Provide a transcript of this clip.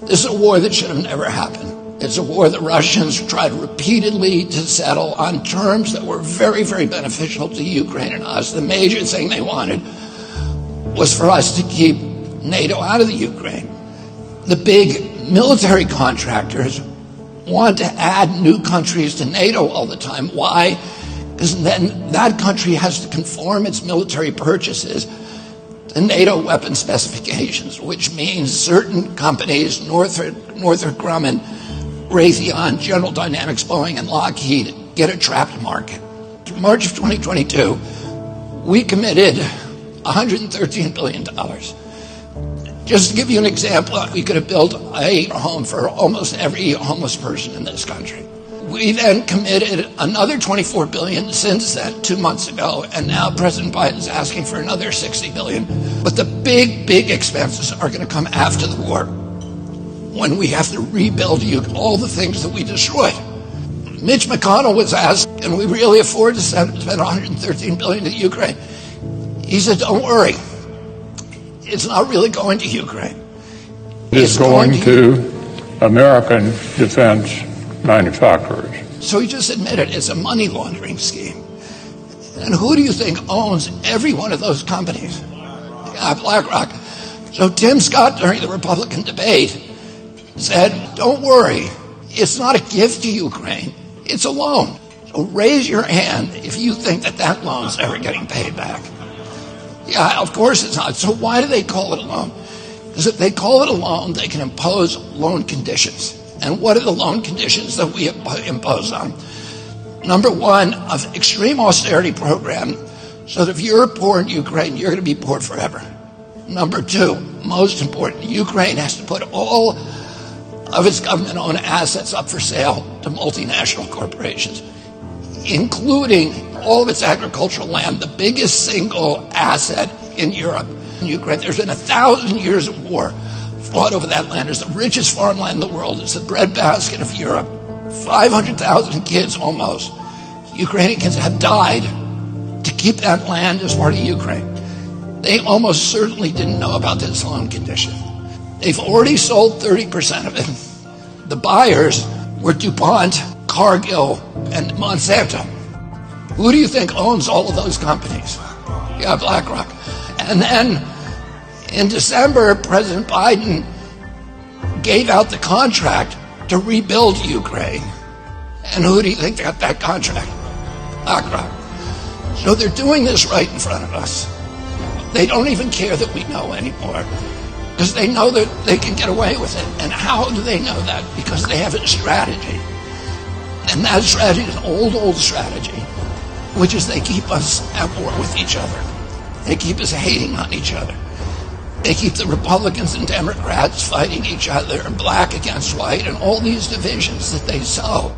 This is a war that should have never happened. It's a war that Russians tried repeatedly to settle on terms that were very, very beneficial to Ukraine and us. The major thing they wanted was for us to keep NATO out of the Ukraine. The big military contractors want to add new countries to NATO all the time. Why? Because then that country has to conform its military purchases to NATO weapon specifications, which means certain companies, Northrop Grumman, Raytheon, General Dynamics, Boeing, and Lockheed, get a trapped market. In March of 2022, we committed $113 billion. Just to give you an example, we could have built a home for almost every homeless person in this country. We then committed another $24 billion since then, 2 months ago, and now President Biden's asking for another $60 billion. But the big expenses are going to come after the war, when we have to rebuild all the things that we destroyed. Mitch McConnell was asked, can we really afford to spend $113 billion to Ukraine? He said, don't worry. It's not really going to Ukraine. It's going to American defense manufacturers. So he just admitted it's a money laundering scheme. And who do you think owns every one of those companies? BlackRock. So Tim Scott, during the Republican debate, said, don't worry, it's not a gift to Ukraine, it's a loan. So raise your hand if you think that loan's ever getting paid back. Yeah, of course it's not. So why do they call it a loan? Because if they call it a loan, they can impose loan conditions. And what are the loan conditions that we impose on? Number one, an extreme austerity program, so that if you're poor in Ukraine, you're going to be poor forever. Number two, most important, Ukraine has to put all of its government-owned assets up for sale to multinational corporations, including all of its agricultural land, the biggest single asset in Europe. In Ukraine, there's been 1,000 years of war fought over that land. It's the richest farmland in the world. It's the breadbasket of Europe. 500,000 kids almost, Ukrainians, have died to keep that land as part of Ukraine. They almost certainly didn't know about this loan condition. They've already sold 30% of it. The buyers were DuPont, Cargill, and Monsanto. Who do you think owns all of those companies? Yeah, BlackRock. And then in December, President Biden gave out the contract to rebuild Ukraine. And who do you think got that contract? BlackRock. So they're doing this right in front of us. They don't even care that we know anymore, because they know that they can get away with it. And how do they know that? Because they have a strategy. And that strategy is an old strategy, which is they keep us at war with each other. They keep us hating on each other. They keep the Republicans and Democrats fighting each other, black against white, and all these divisions that they sow.